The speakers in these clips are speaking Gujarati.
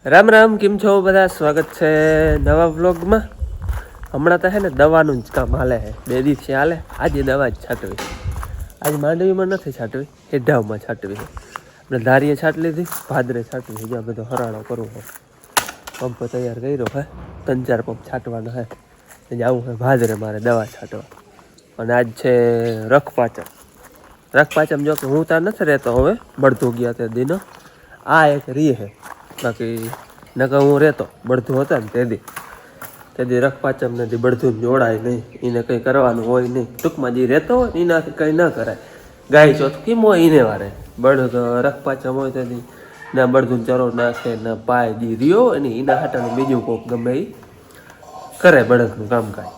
રામ રામ, કેમ છો બધા? સ્વાગત છે નવા વ્લોગમાં. હમણાં તો હે ને દવાનું જ કામ હાલે છે, 2 દિવસથી હાલે. આજે દવા જ છાંટવી. આજે માંડવીમાં નથી છાંટવી, હેઢાવમાં છાંટવી છે. આપણે ધારીએ છાંટી લીધી, ભાદરે છાંટવી. જ્યાં બધો હરાણો કરવો હોય, પંપ તૈયાર કર્યો હે, 3-4 પંપ છાંટવાના હે. જવું છે ભાદરે મારે દવા છાંટવા. અને આજ છે રખપાચમ. જો કે હું ત્યાં નથી રહેતો, હવે બળતું ગયા તે દિનો આ એક રી હે. બાકી નકર હું રહેતો, બળધું હતા ને તેથી રખપાચમ નથી, બળધું જોડાય નહીં, એને કંઈ કરવાનું હોય નહીં. ટૂંકમાં જે રહેતો હોય ને એનાથી કંઈ ન કરાય. ગાય ચોથ કેમ હોય એને વારે, બળદ રખપાચમ હોય તેથી ના બળધું ચરો નાખે, ના પાય જે રહ્યો હોય ને એના હાટાનું બીજું કોક ગમે એ કરે બળદનું કામકાજ.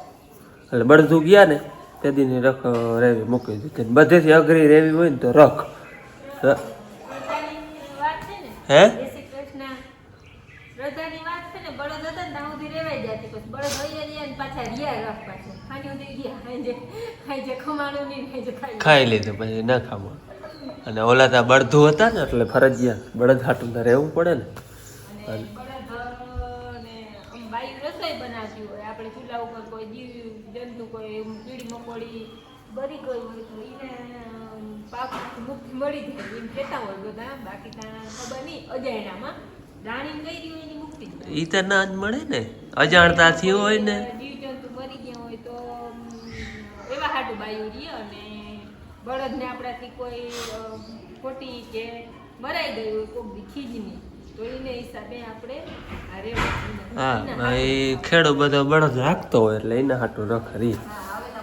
એટલે બળધું ગયા ને તેદીની રખ રેવી મૂકી દીધી. બધેથી અઘરી રેવી હોય ને તો રખ હે ખાઈ લીધું પછી ના ખાવા. અને ઓલા ત્યાં બળધું હતા ને એટલે ફરજિયાત બળદ હાટું તો રહેવું પડે ને. આપણે ચૂલા ઉપર કોઈ જીવ જંતુ કોઈ કીડી મકોડી બરી ગઈ હોય તો એને પાક મુક્તિ મળી જાય એમ કહેતા હોય બધા. બાકી ત્યાં ખબર નહીં, અજાણ્યામાં રાણી ગઈ રહી હોય એની મુક્તિ ઈ તો ના જ મળે ને, અજાણતા થયું હોય ને, જીવ જંતુ મરી ગયા હોય તો એવા હાટું બાયું રહી. અને બળદને આપણાથી કોઈ ખોટી કે મરાઈ ગઈ હોય કોક ખીજની તો એને હિસાબે આપણે હા એ ખેડો બધો બળદ રાખતો હોય એટલે એના હાટું રખ રી.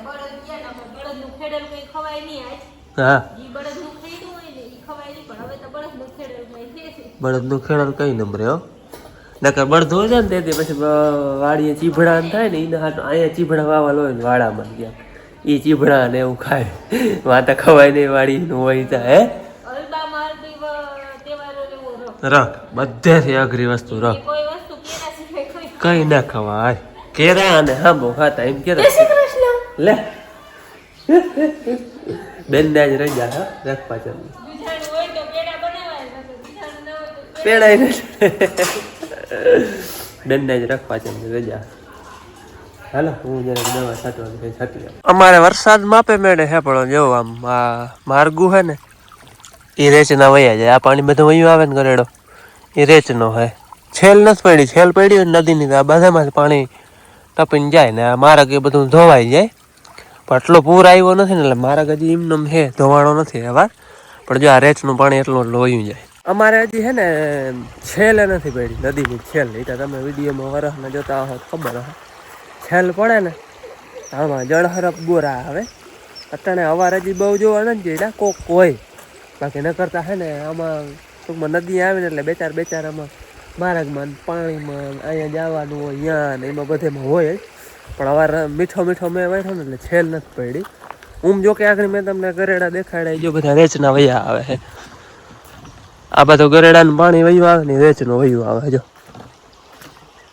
બળદનું ખેડેલું કઈ ખવાય નહીં આજ. હા ઈ બળદનું ખેડ્યું હોય ને ઈ ખવાય નહીં, પણ હવે તો બળદનું ખેડેલું કઈ છે. બળદનું ખેડલ કઈ નંબરે હો. નકર બળદ હોય ને તેથી પછી વાડીએ ચીભડા થાય ને એના હાટું અહીંયા ચીભડા વાવલ હોય ને વાડામાં ગયા એ ચીભડા ને એવું ખાય. વાતા ખવાય નહીં વાડીનું હોય તો હે રખ બધેથી અઘરી વસ્તુ રખ. કઈ ના ખવાય. કેરા અને હાંબો ખાતા એમ કેરા લે બેન ને જ રહી જાય રખ પાછળ પેડા બેન ને જ રખ પાછળ રહી જાય. હાલો હું જરા દવા છાંટવાની છાંટી. અમારે વરસાદ માપે મેળે હે પણ જો આમ આ માર્ગું હે ને એ રેચના વયા જાય. આ પાણી બધું વયું આવે ને ગરેડો એ રેચનો હે. છેલ નથી પડી, છેલ પડી હોય નદીની આ બધામાં પાણી ટપીને જાય ને આ માર્ગ એ બધું ધોવાઈ જાય. પણ એટલો પૂર આવ્યો નથી ને એટલે માર્ગ હજી એમનેમ હે, ધોવાણો નથી હવે. પણ જો આ રેચનું પાણી એટલું વયું જાય. અમારે હજી હે ને છેલે નથી પડી, નદીની છેલ. એ તો તમે વિડીયોમાં વરસમાં જોતા હો ખબર હે. છેલ પડે ને આમાં જળહરપ ગોરા આવે. અટાણે અવાર હજી બહુ જોવા નથી જઈ કોક હોય. બાકી ન કરતા હે ને આમાં ટૂંકમાં નદી આવે ને એટલે બે ચાર આમાં માર્ગમાં પાણીમાં અહીંયા જવાનું હોય ત્યાં ને એમાં બધેમાં હોય જ. પણ અવાર મીઠો મેં બેઠો ને એટલે છેલ નથી પડી. જો કે આગળ મેં તમને ગરેડા દેખાડ્યા જો બધા રેચના વયા આવે છે. આ બધું ગરેડાનું પાણી વયું આવે ને રેચનું વયું આવે જો.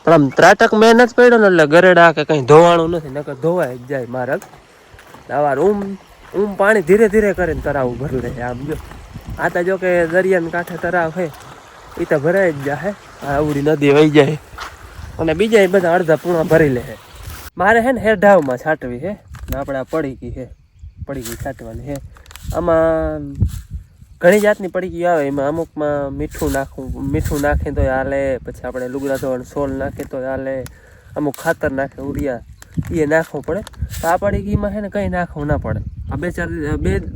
પણ આમ ત્રાટક મેં નથી પડ્યો ને એટલે ગરેડા કે કંઈ ધોવાણું નથી, નકર ધોવાય જ જાય માર્ગ. અવાર પાણી ધીરે ધીરે કરીને તરાવ ભરી લે. આમ જો આ તો જો કે દરિયાના કાંઠે તરાવ છે એ તો ભરાઈ જ જાય. આવડી નદી વહી જાય અને બીજા એ બધા અડધા પૂણા ભરી લે. મારે હે ને હેઢાવમાં છાંટવી છે ને આપણે આ પડીકી છાંટવાની છે. આમાં ઘણી જાતની પડીકી આવે. એમાં અમુકમાં મીઠું નાખે તો હાલે, પછી આપણે લુગડા ધોવાનું સોલ નાખે તો હાલે, અમુક ખાતર નાખે ઉરિયા એ નાખવું પડે. તો આ પડીકીમાં છે ને કંઈ નાખવું ના પડે. આ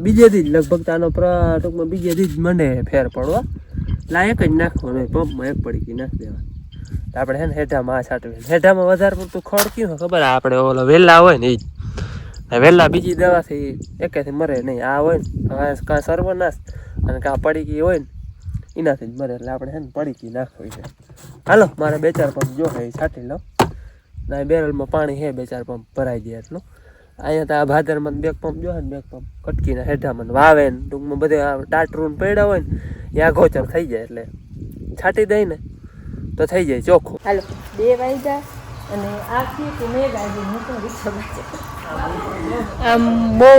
બીજેથી જ લગભગ આનો ટૂંકમાં બીજેથી જ મને ફેર પડવા એટલે એક જ નાખવાનું હોય. પંપમાં એક પડીકી નાખી દેવા. આપણે છે ને હેઠામાં આ છાંટવી. હેઠામાં વધારે પડતું ખડ કયું ખબર? આપણે ઓલો વેલા હોય ને એ જ વેલા બીજી દવાથી એકેથી મરે નહીં. આ હોય ને કાં સર્વનાશ અને કાં પડીકી હોય ને એનાથી જ મરે. એટલે આપણે છે ને પડીકી નાખવી છે. હાલો મારે 2-4 પંપ જો એ છાંટી લો. ના બેરલમાં પાણી છે 2-4 પંપ ભરાઈ જાય એટલું. અહીંયા તો આ ભાદરમાં 2 પંપ જો ને 2 પંપ કટકીના હેઠામાં વાવે ને ટૂંકમાં બધે ટાટરૂન પડ્યા હોય ને એ આગોચર થઈ જાય એટલે છાંટી દઈ ને તો થઈ જાય ચોખ્ખું. હાલો 2 વાગ્યા અને આ કે મેં ગાડી મૂકો રીક્ષા આમ બહુ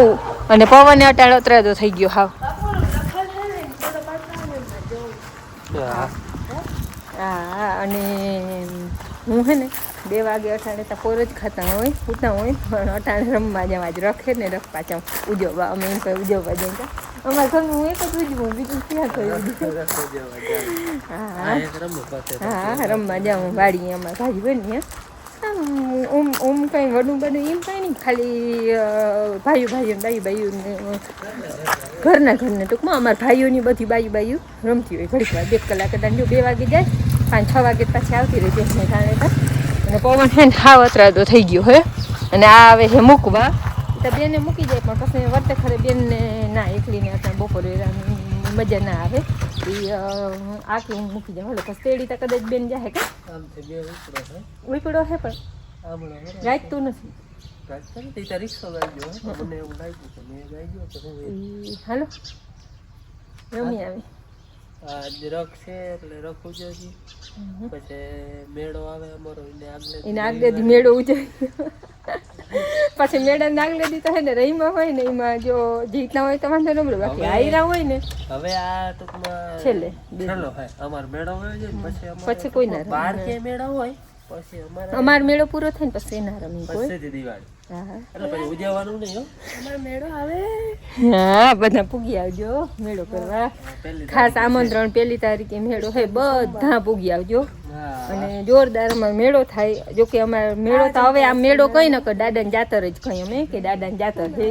અને પવન અટાળો ત્રેદો થઈ ગયો. હાવ હા અને હું હે ને 2 વાગે અટાણે તો પોર જ ખાતા હોય ઉતા હોય પણ અટાણે રમવા જવા જ રખે ને રખ પાછા ઉજવવા અમે એમ કંઈ ઉજવવા જઈએ અમારા ઘરમાં હું એક જ ઉજવું બીજું ક્યાં કહ્યું હા રમવા જાઉં વાડીએ અમારે ભાઈ બની ઓમ કંઈ વડું બનું એમ કાંઈ નહીં ખાલી ભાઈઓ બાયું ઘરના ટૂંકમાં અમારા ભાઈઓની બધી બાયું રમતી હોય ઘડીક વાર 2 કલાક દાંડો 2 વાગે જાય 5-6 વાગે પાછી આવતી રહી બેનને જાણે અને પવન હે ને હાવ અતરાદો થઈ ગયો હે અને આ આવે છે મૂકવા તો બેને મૂકી જાય પણ પછી વર્તે ખરે બેનને ના એકલીને અત્યારે બપોરે મજા ના આવે એ આખી હું મૂકી જાય હલો પછી તેડી તો કદાચ બેન જાય કે ઉપડો હે પણ રાતતું નથી હાલો રમી આવી રખ છે એટલે રખ ઉજવજી પછી મેળો આવે અમારો એને આગળથી મેળો ઉજવ્યો પછી મેળા આગળથી તો હે ને રહીમાં હોય ને એમાં જો જીતના હોય તો વાંધો ન બાકી આયરા હોય ને હવે આ ટૂંકમાં છેલ્લે અમારો મેળો હોય છે પછી કોઈ ના બાર કે મેળો હોય પછી અમાર મેળો પૂરો થાય ને પછી ના રમી કોઈ દિવાળી એટલે પછી ઉજવવાનું નહીં અમાર મેળો આવે હા બધા પૂગી આવજો મેળો કરવા ખાસ આમંત્રણ 1 તારીખે મેળો હોય બધા પૂગી આવજો અને જોરદાર અમાર મેળો થાય જો કે અમાર મેળો તો હવે આ મેળો કઈ ન કર દાદાની જાતર જ કઈ અમે કે દાદાની જાતર છે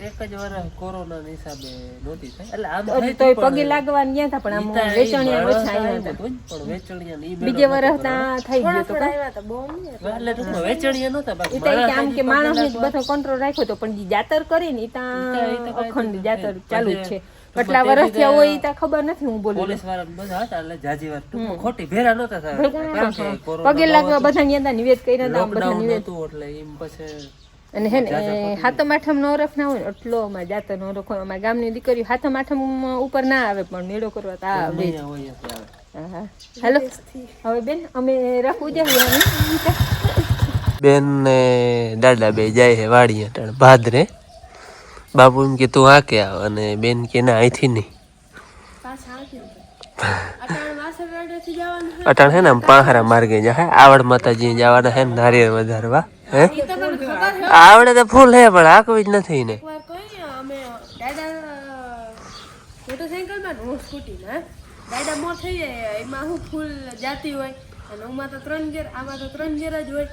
એક જ વાર કોરોનાના હિસાબે નહોતી થાય એટલે તો પગે લાગવાની ગયા હતા પણ આમ વેચણિયા ઓછા આવ્યા હતા પણ વેચણિયા બીજે વર્ષ ત્યાં થઈ ગયો તો એટલે ટૂંકમાં વેચણિયા નહોતા બાકી એ આમ કે માણસને બધો કંટ્રોલ રાખ્યો તો પણ જે જાતર કરી ને ત્યાં અખંડ જાતર ચાલુ જ છે કેટલા વર્ષ થયા હોય ત્યાં ખબર નથી હું બોલું પોલીસ વાળા બધા હતા એટલે જાજી વાર ટૂંકમાં ખોટી ભેરા નહોતા થયા પગે લાગવા બધા અહીંયા નિવેદ કર્યા હતા બધા નિવેદ એટલે એમ પછી અને હે ને હાથમ આઠમ નો ઓરફ ના હોય એટલો અમારે જાતર નો ઓરફ હોય અમારી ગામની દીકરીઓ હાથમ આઠમ ઉપર ના આવે પણ મેળો કરવા તો આવે હા હેલો હવે બેન અમે રાખવું જોઈએ બેન ને દાદા બે જાય છે વાડીએ ટાણ ભાદરે બાપુ એમ કે તું આ કે આવ અને બેન કે ના અહીંથી નહીં અટાણ હે ને આમ પાહરા માર્ગે જાય આવડ માતાજી જવાના હે નારિયેળ વધારવા હે આવડે તો ફૂલ હે પણ આકવી જ નથી ને દાદા મોર થઈ જાય એમાં હું ફૂલ જાતી હોય અને ઉમાં તો 3 ઘેર આમાં તો 3 ઘેર જ હોય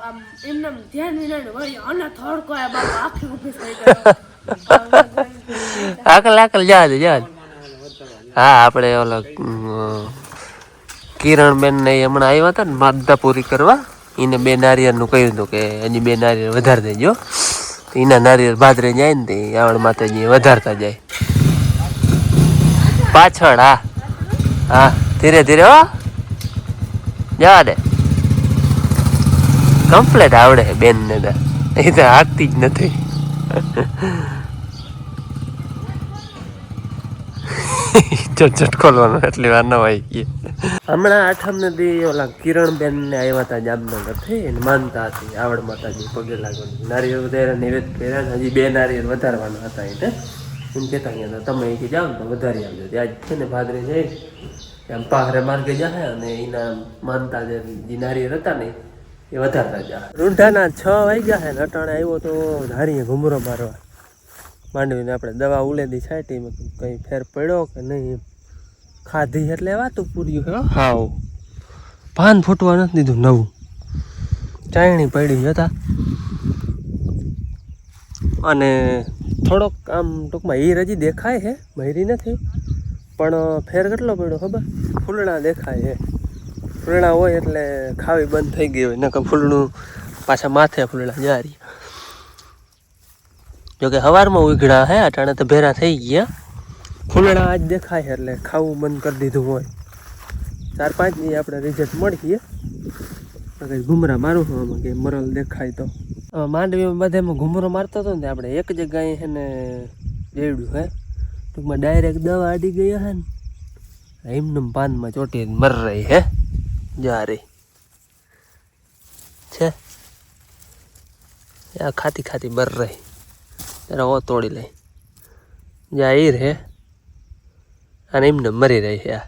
આમ એમને ધ્યાન વિના હોય અને થોડકો બાપા આખી ઊભી થઈ આકલ જા દે હા આપણે ઓલો કિરણબેન ને હમણાં આવ્યા હતા ને માદા પૂરી કરવા એને 2 નારિયેળનું કહ્યું હતું કે હજી 2 નારિયેળ વધારી દેજો એના નારિયેળ ભાદરે જાય ને તે આવડ માતાજી વધારતા જાય પાછળ હા ધીરે ધીરે હો જવા દે કમ્પ્લેટ આવડે બેન ને એ તો હાથતી જ નથી ચટ ખોલવાનો એટલી વાર ન હોય કે હમણાં આઠમ ને દી ઓલા કિરણબેન ને આવ્યા હતા જામનગર થી એને માનતા હતી આવડ માતાજી પગે લાગવાની નારિયેળ વધારે નિવેદ કર્યા હજી 2 નારિયેળ વધારવાના હતા એટલે એમ કહેતા ગયા તમે કે જાઓ ને તો વધારી આવજો ત્યાં છે ને ભાદરે જાય આમ પાહરે માર્ગે જાય અને એના માનતા જે નારિયેળ હતા ને એ વધારતા જા રૂંઢાના 6 વાગ્યા છે ને અટાણે આવ્યો તો ધારીએ ઘુમરો મારવા માંડવીને આપણે દવા ઉલેદી છાંટી કંઈ ફેર પડ્યો કે નહીં ખાધી એટલે વાતું પૂર્યું હે હાવ ભાન ફૂટવા નથી દીધું નવું ચાયણી પડી હતા અને થોડોક આમ ટૂંકમાં હીર હજી દેખાય છે મહેરી નથી પણ ફેર કેટલો પડ્યો ખબર ફૂલણા દેખાય છે ફૂલણા હોય એટલે ખાવી બંધ થઈ ગઈ હોય નકર ફૂલણું પાછા માથે ફૂલણા જારી જોકે સવારમાં ઉઘડા હે અટાણે તો ભેરા થઈ ગયા ફૂલણા આજ દેખાય એટલે ખાવું બંધ કરી દીધું હોય 4-5 દી આપણે રિઝલ્ટ મળીએ કંઈ ઘુમરા મારું આમાં કે મરલ દેખાય તો માંડવીમાં બધામાં ઘુમરો મારતો હતો ને આપણે એક જગ્યાએ છે ને દેવડ્યું હે ટૂંકમાં ડાયરેક્ટ દવા આડી ગયા હે ને એમને પાનમાં ચોટી મર રહી હે જા રહી છે ખાતી ખાતી બર રહી તારા ઓ તોડી લઈ જા ઈર હે અને એમને મરી રહી છે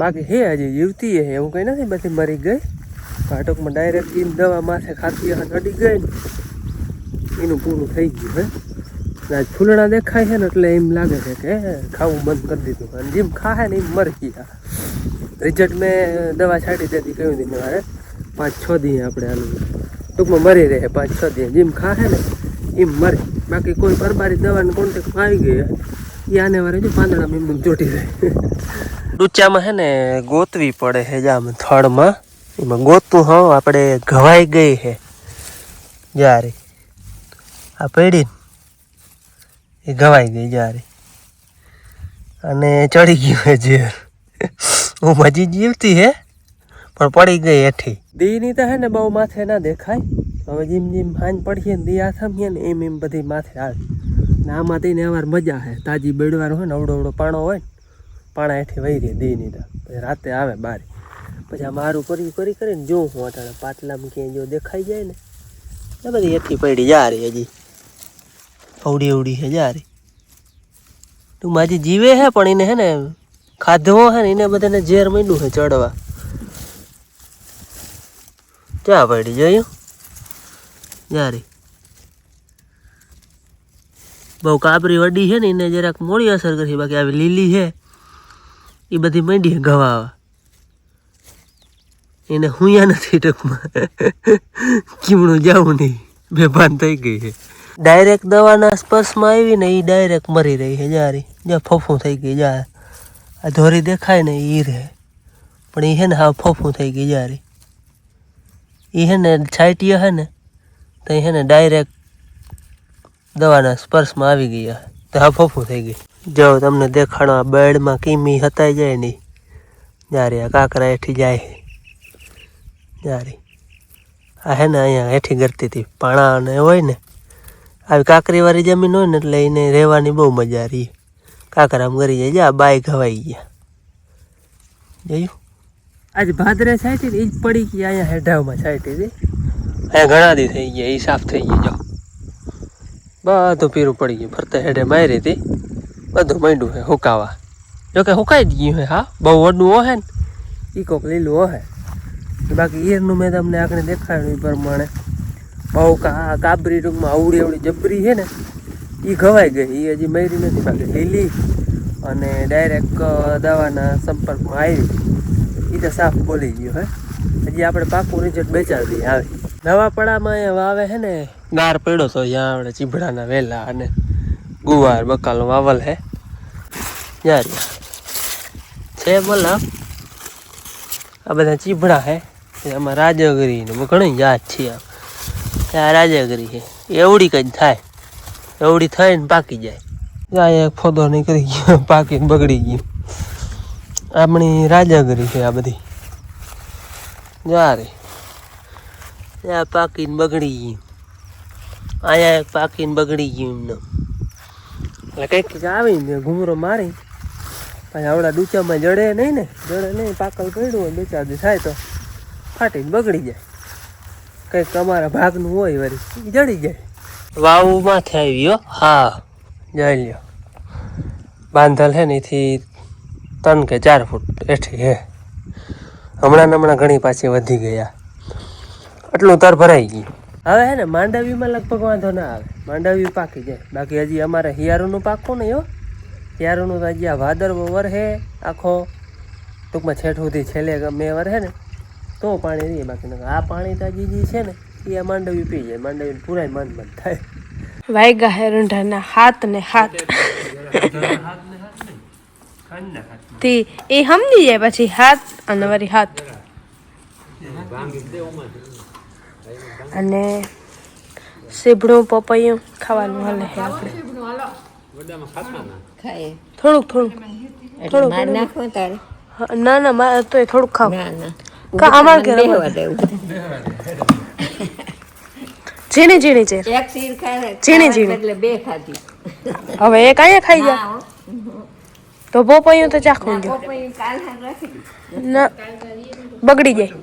બાકી હે હજી જીવતી હે એવું કંઈ નથી, બધી મરી ગઈ. ટૂંકમાં ડાયરેક્ટ એમ દવા માથે ખાતી અડી ગઈ ને એનું પૂરું થઈ ગયું હે. આજ ફૂલડા દેખાય છે ને એટલે એમ લાગે છે કે ખાવું બંધ કરી દીધું, અને જેમ ખાય ને એમ મરી ગયા. રિઝલ્ટ મેં દવા છાંટી દેતી કહ્યું હતી મારે 5-6 દી આપણે આનું ટૂંકમાં મરી રહે 5-6 દી, જેમ ખાય ને એમ મરે. બાકી કોઈ પરબારી દવાના કોન્ટેક્ટમાં આવી ગઈ એ આને વારે જો પાંદડામાં એમ ચોટી જાય. ડૂચામાં છે ને ગોતવી પડે છે જામ થડમાં, એમાં ગોતું હા આપણે ઘવાઈ ગઈ છે જ્યારે આ પડી એ ઘવાઈ ગઈ જ્યારે, અને ચડી ગયું હે ઝેર. હું હજી જીવતી હે પણ પડી ગઈ હેઠી. દીની તો હે ને બહુ માથે ના દેખાય. હવે જેમ જેમ હાંજ પડીએ ને દી આથમીએ ને એમ એમ બધી માથે આવે. ને આમાં તેને અવાર મજા છે, તાજી બેડવાર હોય ને અવડો અવડો પાણો હોય ને પાણા હેઠી વહી રહી દીની તો પછી રાતે આવે બારે. પછી આ મારું કરીને જોઉં હું અટાણે પાટલામાં ક્યાંય જો દેખાઈ જાય ને એ બધી હેઠી પડી જા રહી હજી અવડી છે જા રહી. તું માજી જીવે હે પણ એને હે ને ખાધવો હે ને એને બધાને ઝેર માંડ્યું છે ચડવા. ચા પડી જોયું જારી બહુ કાબરી વડી છે ને એને જરાક મોડી અસર કરી, બાકી આવી લીલી છે એ બધી માંડી છે ઘવાવા. એને હુંયા નથી ટૂંકમાં કીમણું જવું નહીં, બેભાન થઈ ગઈ છે. ડાયરેક્ટ દવાના સ્પર્શમાં આવી ને એ ડાયરેક્ટ મરી રહી છે જારી. જ્યાં ફોફું થઈ ગઈ જા આ ધોરી દેખાય ને એ રહે, પણ એ હે ને હા ફોફું થઈ ગઈ જારી. એ હે ને છાંટીએ હે ને તો હે ને ડાયરેક્ટ દવાના સ્પર્શમાં આવી ગયા તો હા ફોફું થઈ ગઈ. જો તમને દેખાડો બેડમાં કીમી હતાઈ જાય નહીં જારી. આ કાંકરા હેઠી જાય જારી. આ હે ને અહીંયા હેઠી ગરતી હતી પાણા ને હોય ને આવી કાંકરીવાળી જમીન હોય ને એટલે એને રહેવાની બહુ મજા રહી. કાંકરામાં ગરી જાય જા બાય ઘવાઈ ગયા જોયું. આજ ભાદરે છાંટી ને એ જ પડી ગઈ અહીંયા હેઢાવમાં છાંટી હતી. અહીંયા ઘણા દી થઈ ગયા એ સાફ થઈ ગઈ. જો બધું પીરું પડી ગયું, ફરતે હેઠે મારી હતી બધું માંડ્યું છે હુકાવા. જોકે હુકાઈ જ ગયું છે હા, બહુ વડું હોય ને એ કોક લીલું હોય. બાકી ઈરનું મેં તમને આગળ દેખાડ્યું એ પ્રમાણે બહુ કાબરી ટૂંકમાં અવડી અવડી જબરી છે ને એ ઘવાઈ ગઈ, એ હજી મરી નથી. બાકી લીલી અને ડાયરેક્ટ દવાના સંપર્કમાં આવી એ તો સાફ બોલી ગયું હે. હજી આપણે પાકું રિઝલ્ટ 2-4 દી આવે. નવા પડામાં એ વાવે છે ને ગાર પડ્યો તો ત્યાં આપણે ચીભડાના વેલા અને ગુવાર બકાલો વાવલ હે યાર છે બોલા. આ બધા ચીભડા હે એમાં રાજગરી ને ઘણી જાત છે. આ રાજગરી છે એવડી કંઈ થાય, એવડી થાય ને પાકી જાય. ત્યાં એક ફોદો નીકળી ગયો પાકીને બગડી ગયું. આપણી રાજગરી છે આ બધી જારે ત્યાં પાકીને બગડી ગયું. અહીંયા એક પાકીને બગડી ગયું એમને એટલે કંઈક આવીને ઘૂમરો મારી પછી આવડા ડૂચામાં જડે નહીં પાકલ પડ્યું હોય 2-4 દી થાય તો ફાટીને બગડી જાય. કંઈક અમારા ભાગનું હોય વળી જડી જાય. વાવ માથે આવ્યો હા જઈ લ્યો બાંધલ હે ને એથી 3 કે 4 ફૂટ હેઠી હે. હમણાં ઘણી પાછી વધી ગયા, આટલું તર ભરાઈ ગયું. હવે હે ને માંડવીમાં લગભગ વાંધો ના આવે, માંડવી પાકી જાય. બાકી હજી અમારે હિયારુનું પાકું નહીં હો. હિયારુનું તો હજી આ ભાદરવો વરહે આખો ટૂંકમાં છેઠ સુધી છેલ્લે ગમે વરહે ને તો પાણી રહીએ. બાકી આ પાણી તો હજી છે ને એ આ માંડવી પી જાય. માંડવી પૂરા મન થાય. વાયગા હે રૂંઢાના હાથ ને હાથ તે એ સમજી જાય પછી હાથ અને વળી હાથ. અને સીભડું પપૈયું ખાવાનું હાલે છે આપણે થોડુંક ના તો થોડુંક ખાવ અમારે ઘરે ઝીણી ઝીણી છે ઝીણી ઝીણી હવે એક અહીંયા ખાઈ જાય તો પપૈયું તો ચાખવું જો ના બગડી જાય.